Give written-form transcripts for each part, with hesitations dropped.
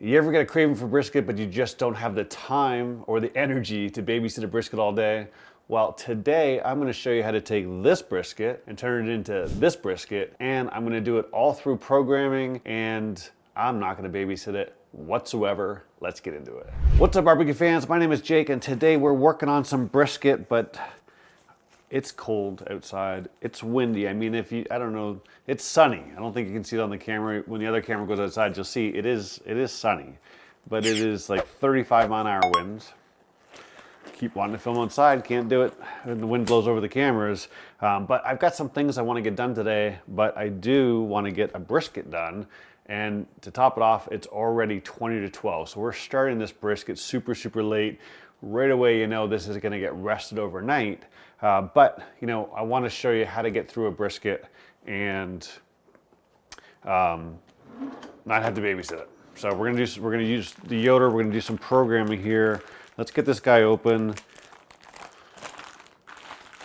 You ever get a craving for brisket, but you just don't have the time or the energy to babysit a brisket all day? Well, today I'm gonna show you how to take this brisket and turn it into this brisket, and I'm gonna do it all through programming, and I'm not gonna babysit it whatsoever. Let's get into it. What's up, barbecue fans? My name is Jake, and today we're working on some brisket, but it's cold outside. It's windy. I mean, I don't know, it's sunny. I don't think you can see it on the camera. When the other camera goes outside, you'll see it is sunny, but it is like 35-mile-an-hour winds. Keep wanting to film outside, can't do it, and the wind blows over the cameras. But I've got some things I want to get done today, but I do want to get a brisket done. And to top it off, it's already 20 to 12. So we're starting this brisket super, super late. Right away, you know, this is gonna get rested overnight. But, you know, I wanna show you how to get through a brisket and not have to babysit it. So we're gonna use the Yoder, we're gonna do some programming here. Let's get this guy open.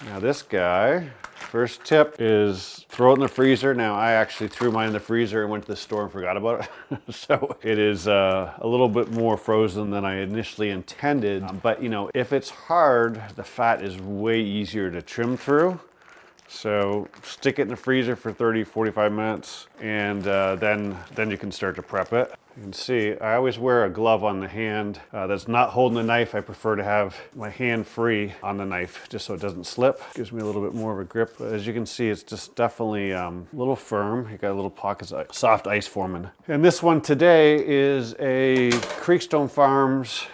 Now this guy, first tip is throw it in the freezer. Now I actually threw mine in the freezer and went to the store and forgot about it. So it is a little bit more frozen than I initially intended. But you know, if it's hard, the fat is way easier to trim through. So stick it in the freezer for 30, 45 minutes, and then you can start to prep it. You can see I always wear a glove on the hand that's not holding the knife. I prefer to have my hand free on the knife just so it doesn't slip. Gives me a little bit more of a grip. As you can see, it's just definitely a little firm. You got a little pockets of soft ice forming. And this one today is a Creekstone Farms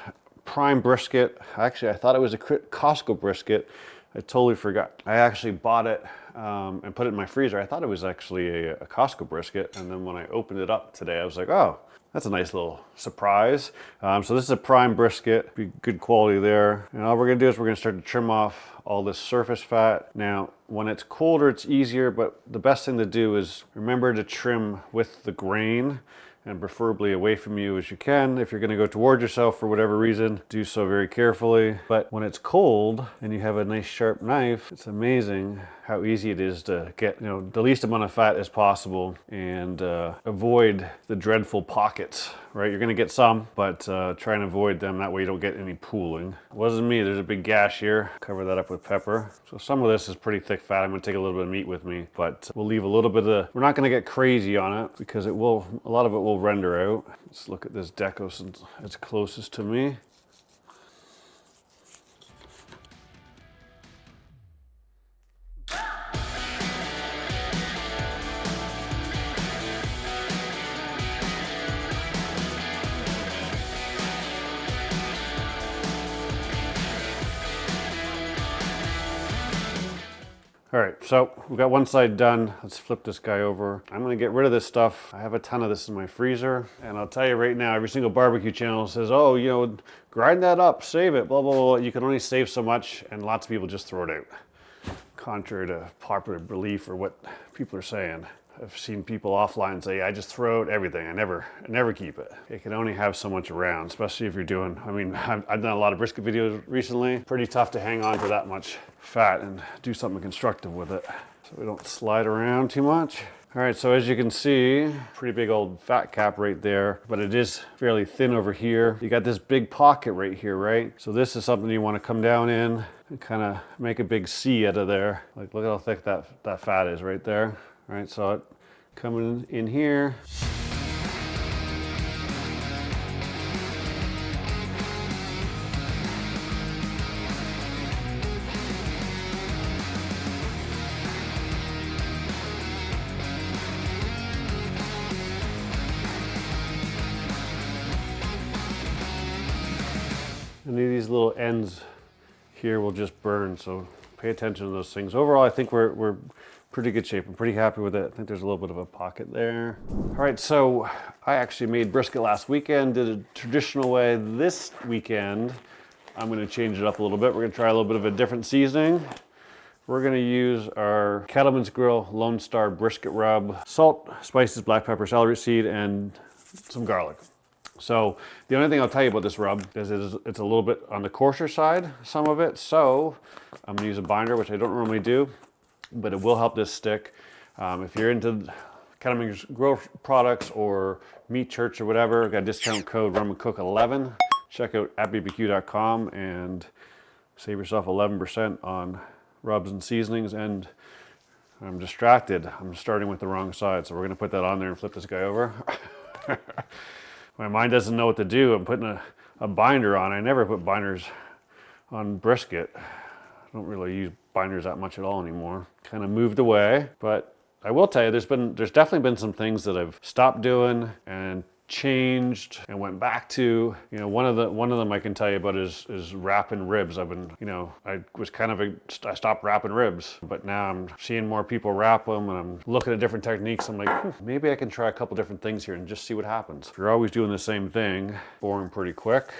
prime brisket. Actually, I thought it was a Costco brisket. I totally forgot. I actually bought it and put it in my freezer. I thought it was actually a Costco brisket. And then when I opened it up today, I was like, oh, that's a nice little surprise. So this is a prime brisket, be good quality there. And all we're gonna do is we're gonna start to trim off all this surface fat. Now, when it's colder, it's easier, but the best thing to do is remember to trim with the grain, and preferably away from you as you can. If you're gonna go toward yourself for whatever reason, do so very carefully. But when it's cold and you have a nice sharp knife, it's amazing how easy it is to get, you know, the least amount of fat as possible and avoid the dreadful pockets, right? You're gonna get some, but try and avoid them. That way you don't get any pooling. It wasn't me, there's a big gash here. Cover that up with pepper. So some of this is pretty thick fat. I'm gonna take a little bit of meat with me, but we'll leave a little bit of we're not gonna get crazy on it because a lot of it will render out. Let's look at this deco since it's closest to me. All right, so we've got one side done. Let's flip this guy over. I'm gonna get rid of this stuff. I have a ton of this in my freezer. And I'll tell you right now, every single barbecue channel says, oh, you know, grind that up, save it, blah, blah, blah. You can only save so much, and lots of people just throw it out. Contrary to popular belief or what people are saying. I've seen people offline say, I just throw out everything. I never keep it. You can only have so much around, especially if you're doing, I mean, I've done a lot of brisket videos recently. Pretty tough to hang on to that much fat and do something constructive with it. So we don't slide around too much. All right, so as you can see, pretty big old fat cap right there, but it is fairly thin over here. You got this big pocket right here, right? So this is something you want to come down in and kind of make a big C out of there. Like, look how thick that fat is right there. All right, so it coming in here. And these little ends here will just burn, so pay attention to those things. Overall, I think we're pretty good shape. I'm pretty happy with it. I think there's a little bit of a pocket there. All right, so I actually made brisket last weekend, did it traditional way. This weekend, I'm gonna change it up a little bit. We're gonna try a little bit of a different seasoning. We're gonna use our Cattleman's Grill Lone Star brisket rub, salt, spices, black pepper, celery seed, and some garlic. So the only thing I'll tell you about this rub is it's a little bit on the coarser side, some of it. So I'm gonna use a binder, which I don't normally do, but it will help this stick. If you're into Kettlemingers Grill products or Meat Church or whatever, got a discount code RumandCook11. Check out atbbq.com and save yourself 11% on rubs and seasonings. And I'm distracted. I'm starting with the wrong side, so we're gonna put that on there and flip this guy over. My mind doesn't know what to do. I'm putting a binder on. I never put binders on brisket. I don't really use binders that much at all anymore. Kind of moved away, but I will tell you, there's definitely been some things that I've stopped doing and changed and went back to. You know, one of them I can tell you about is wrapping ribs. I've been, you know, I stopped wrapping ribs, but now I'm seeing more people wrap them, and I'm looking at different techniques. I'm like, maybe I can try a couple different things here and just see what happens. If you're always doing the same thing, boring pretty quick.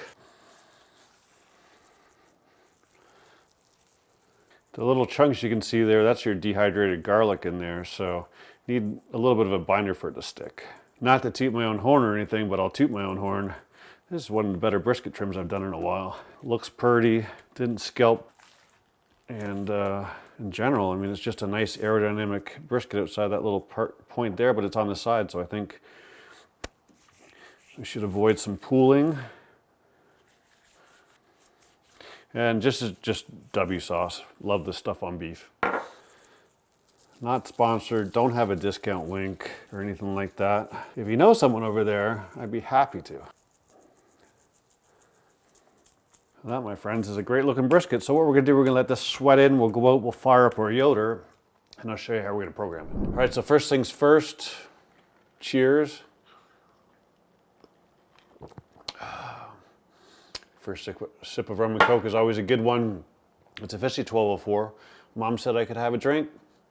The little chunks you can see there, that's your dehydrated garlic in there, so you need a little bit of a binder for it to stick. Not to toot my own horn or anything, but I'll toot my own horn. This is one of the better brisket trims I've done in a while. Looks pretty, didn't scalp, and in general, I mean, it's just a nice aerodynamic brisket outside that little point there, but it's on the side, so I think we should avoid some pooling. And just W sauce. Love this stuff on beef. Not sponsored, don't have a discount link or anything like that. If you know someone over there, I'd be happy to. That, my friends, is a great looking brisket. So what we're gonna do, we're gonna let this sweat in, we'll go out, we'll fire up our Yoder, and I'll show you how we're gonna program it. All right, so first things first, cheers. First sip of rum and coke is always a good one. It's officially 12:04. Mom said I could have a drink.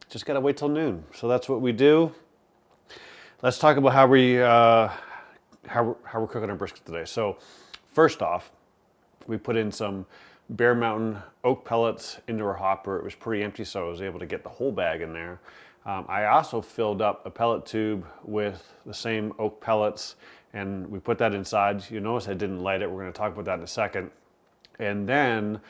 Just gotta wait till noon. So that's what we do. Let's talk about how we're cooking our brisket today. So first off, we put in some Bear Mountain oak pellets into our hopper. It was pretty empty, so I was able to get the whole bag in there. I also filled up a pellet tube with the same oak pellets, and we put that inside. You notice I didn't light it. We're gonna talk about that in a second. And then,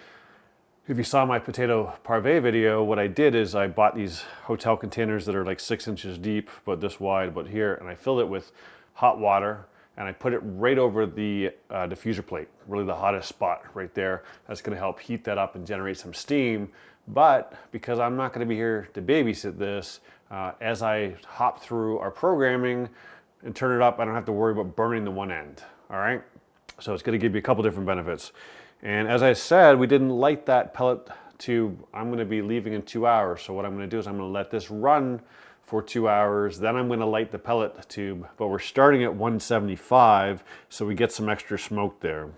if you saw my potato parve video, what I did is I bought these hotel containers that are like 6 inches deep, about this wide, about here, and I filled it with hot water, and I put it right over the diffuser plate, really the hottest spot right there. That's gonna help heat that up and generate some steam. But because I'm not gonna be here to babysit this, as I hop through our programming and turn it up, I don't have to worry about burning the one end, all right? So it's gonna give you a couple different benefits. And as I said, we didn't light that pellet tube. I'm gonna be leaving in 2 hours. So what I'm gonna do is I'm gonna let this run for 2 hours, then I'm gonna light the pellet tube, but we're starting at 175, so we get some extra smoke there.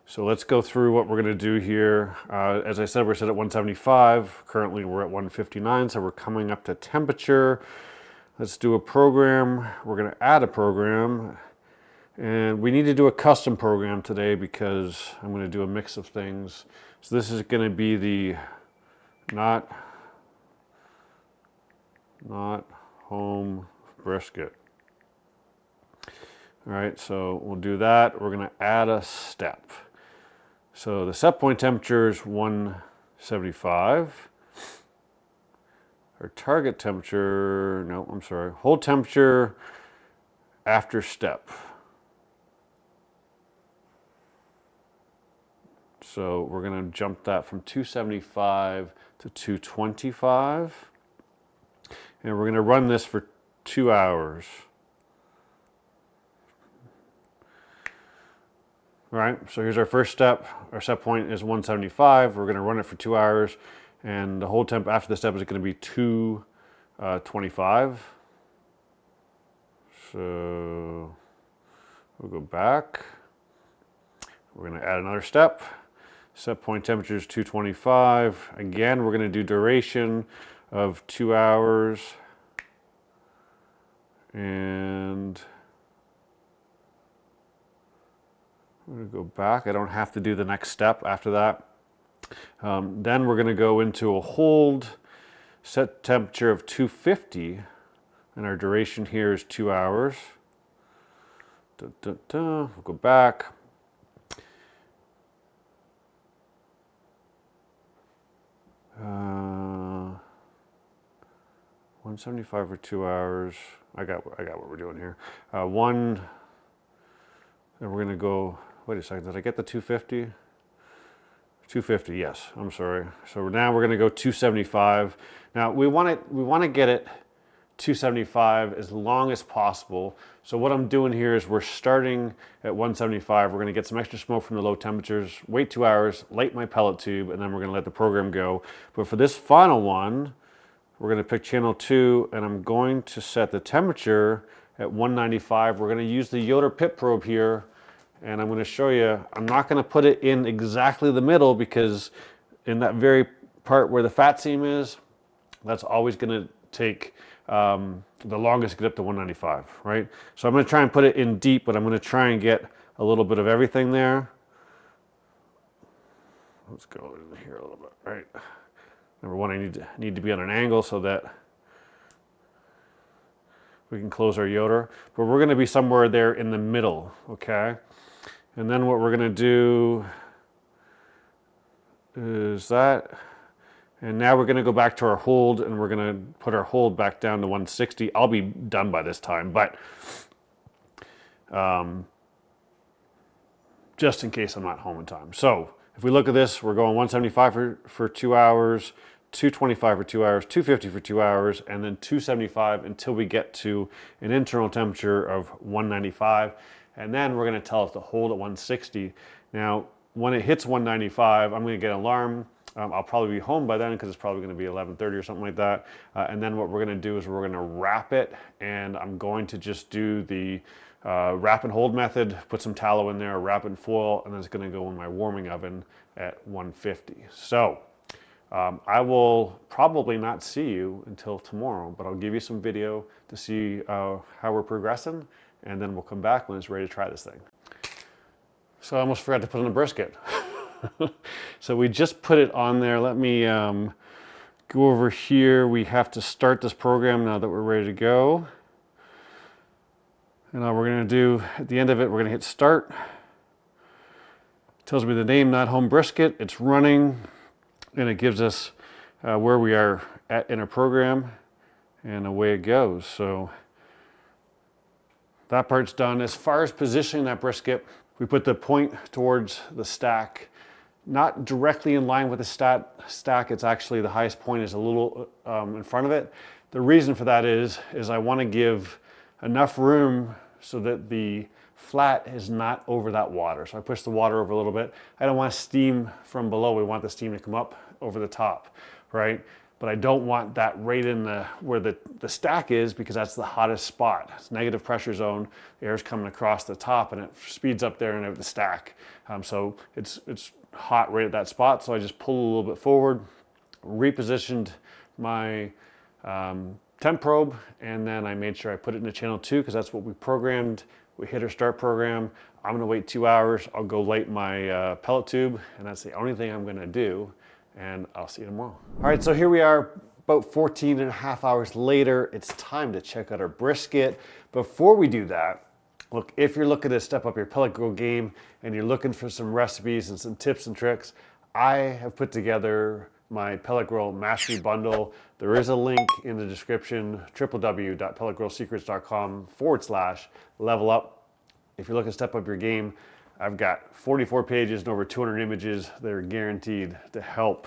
So let's go through what we're gonna do here. As I said, we're set at 175. Currently we're at 159, so we're coming up to temperature. Let's do a program. We're gonna add a program. And we need to do a custom program today because I'm gonna do a mix of things. So this is gonna be the not home brisket. All right, so we'll do that. We're gonna add a step. So the set point temperature is 175. Our target temperature, no, I'm sorry, hold temperature after step. So we're gonna jump that from 275 to 225. And we're gonna run this for 2 hours. All right, so here's our first step. Our set point is 175. We're gonna run it for 2 hours. And the hold temp after the step is gonna be 225. So we'll go back. We're gonna add another step. Set point temperature is 225. Again, we're gonna do duration of 2 hours. And I'm gonna go back. I don't have to do the next step after that. Then we're gonna go into a hold, set temperature of 250, and our duration here is 2 hours. We'll go back. 175 for 2 hours. I got what we're doing here. And we're gonna go, wait a second, did I get the 250? 250, yes, I'm sorry. So now we're gonna go 275. Now we wanna get it 275 as long as possible. So what I'm doing here is we're starting at 175. We're gonna get some extra smoke from the low temperatures, wait 2 hours, light my pellet tube, and then we're gonna let the program go. But for this final one, we're gonna pick channel 2, and I'm going to set the temperature at 195. We're gonna use the Yoder pit probe here, and I'm gonna show you, I'm not gonna put it in exactly the middle, because in that very part where the fat seam is, that's always gonna take the longest to get up to 195, right? So I'm gonna try and put it in deep, but I'm gonna try and get a little bit of everything there. Let's go in here a little bit, right? Number one, I need to be on an angle so that we can close our Yoder, but we're gonna be somewhere there in the middle, okay? And then what we're gonna do is that, and now we're gonna go back to our hold, and we're gonna put our hold back down to 160. I'll be done by this time, but just in case I'm not home in time. So if we look at this, we're going 175 for 2 hours, 225 for 2 hours, 250 for 2 hours, and then 275 until we get to an internal temperature of 195. And then we're gonna tell it to hold at 160. Now, when it hits 195, I'm gonna get an alarm. I'll probably be home by then, because it's probably gonna be 11:30 or something like that. And then what we're gonna do is we're gonna wrap it, and I'm going to just do the wrap and hold method, put some tallow in there, wrap it in foil, and then it's gonna go in my warming oven at 150. So I will probably not see you until tomorrow, but I'll give you some video to see how we're progressing, and then we'll come back when it's ready to try this thing. So I almost forgot to put in the brisket. So we just put it on there. Let me go over here. We have to start this program now that we're ready to go. And all we're gonna do at the end of it, we're gonna hit start. It tells me the name, Not Home Brisket. It's running, and it gives us where we are at in our program, and away it goes. So that part's done. As far as positioning that brisket, we put the point towards the stack, not directly in line with the stack. It's actually, the highest point is a little in front of it. The reason for that is I want to give enough room so that the flat is not over that water. So I push the water over a little bit. I don't want steam from below. We want the steam to come up over the top, right? But I don't want that right in where the stack is, because that's the hottest spot. It's negative pressure zone. The air's coming across the top, and it speeds up there and out the stack. So it's hot right at that spot. So I just pull a little bit forward, repositioned my temp probe, and then I made sure I put it into channel 2, because that's what we programmed. We hit our start program. I'm gonna wait 2 hours. I'll go light my pellet tube, and that's the only thing I'm gonna do. And I'll see you tomorrow. All right, so here we are about 14 and a half hours later. It's time to check out our brisket. Before we do that, look, if you're looking to step up your pellet grill game and you're looking for some recipes and some tips and tricks, I have put together my pellet grill mastery bundle. There is a link in the description, www.pelletgrillsecrets.com/level up. If you're looking to step up your game, I've got 44 pages and over 200 images that are guaranteed to help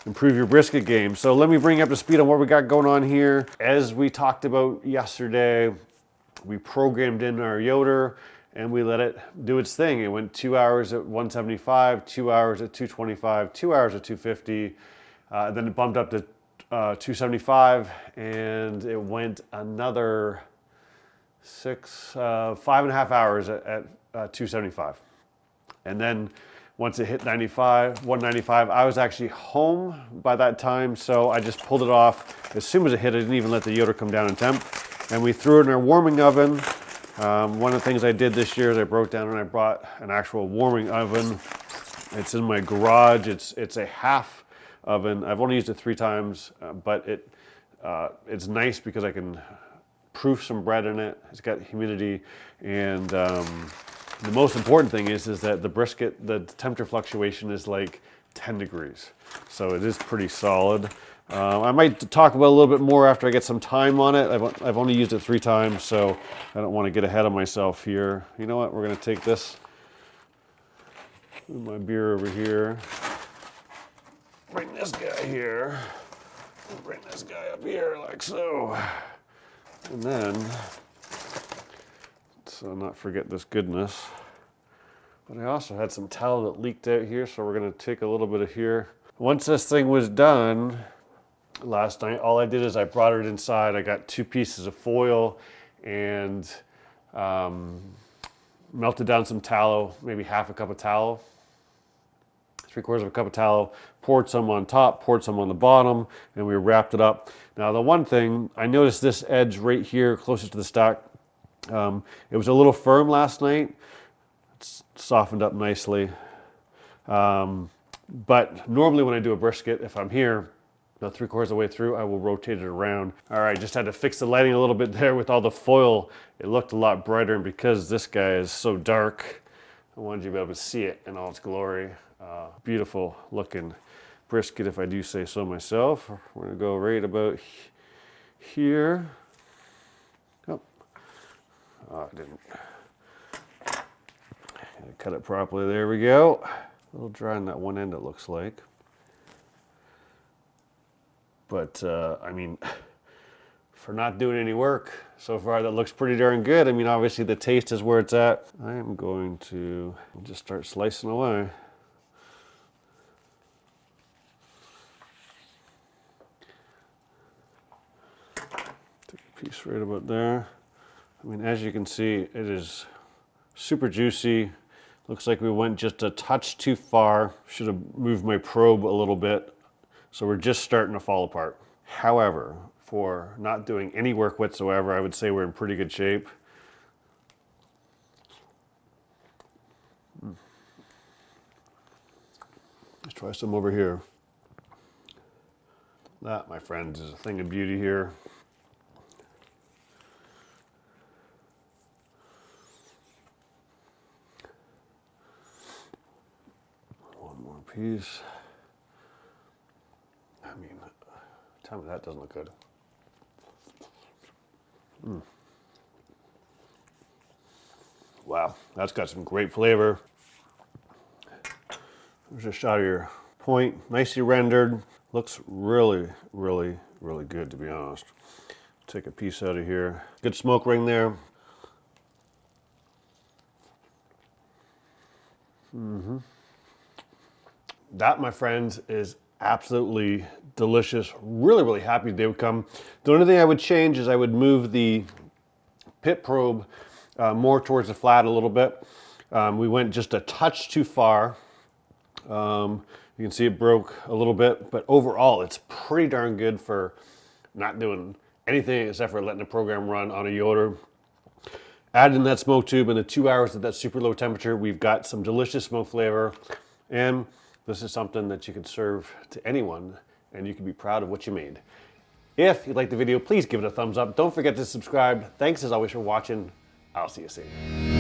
improve your brisket game. So let me bring you up to speed on what we got going on here. As we talked about yesterday, we programmed in our Yoder and we let it do its thing. It went 2 hours at 175, 2 hours at 225, 2 hours at 250. Then it bumped up to 275, and it went another 5.5 hours at 275. And then once it hit 195, I was actually home by that time, so I just pulled it off. As soon as it hit, I didn't even let the Yoder come down in temp. And we threw it in our warming oven. One of the things I did this year is I broke down and I brought an actual warming oven. It's in my garage. It's a half oven. I've only used it 3 times, but it's nice because I can proof some bread in it. It's got humidity, and the most important thing is that the brisket, the temperature fluctuation is like 10 degrees. So it is pretty solid. I might talk about it a little bit more after I get some time on it. I've only used it 3 times, so I don't want to get ahead of myself here. You know what? We're going to take this, move my beer over here, bring this guy here, and bring this guy up here like so. And then, so not forget this goodness. But I also had some tallow that leaked out here, so we're going to take a little bit of here. Once this thing was done last night, all I did is I brought it inside. I got 2 pieces of foil and melted down some tallow, maybe half a cup of tallow, 3/4 of a cup of tallow, poured some on top, poured some on the bottom, and we wrapped it up. Now the one thing, I noticed this edge right here closest to the stack, it was a little firm last night. It's softened up nicely. But normally when I do a brisket, if I'm here, about 3/4 of the way through, I will rotate it around. All right, just had to fix the lighting a little bit there with all the foil. It looked a lot brighter, and because this guy is so dark, I wanted you to be able to see it in all its glory. Beautiful looking brisket, if I do say so myself. We're gonna go right about here. Oh, I didn't. Cut it properly, there we go. A little dry on that one end, it looks like. But, I mean, for not doing any work so far, that looks pretty darn good. I mean, obviously the taste is where it's at. I am going to just start slicing away. Take a piece right about there. I mean, as you can see, it is super juicy. Looks like we went just a touch too far. Should have moved my probe a little bit. So we're just starting to fall apart. However, for not doing any work whatsoever, I would say we're in pretty good shape. Let's try some over here. That, my friends, is a thing of beauty here. One more piece. I mean, tell me that doesn't look good. Wow, that's got some great flavor. There's a shot of your point, nicely rendered. Looks really, really, really good, to be honest. Take a piece out of here. Good smoke ring there. That, my friends, is absolutely delicious. Really, really happy they would come. The only thing I would change is I would move the pit probe more towards the flat a little bit. We went just a touch too far. You can see it broke a little bit, but overall it's pretty darn good for not doing anything except for letting the program run on a Yoder. Add in that smoke tube, and the 2 hours at that super low temperature, we've got some delicious smoke flavor. And this is something that you can serve to anyone, and you can be proud of what you made. If you liked the video, please give it a thumbs up. Don't forget to subscribe. Thanks as always for watching. I'll see you soon.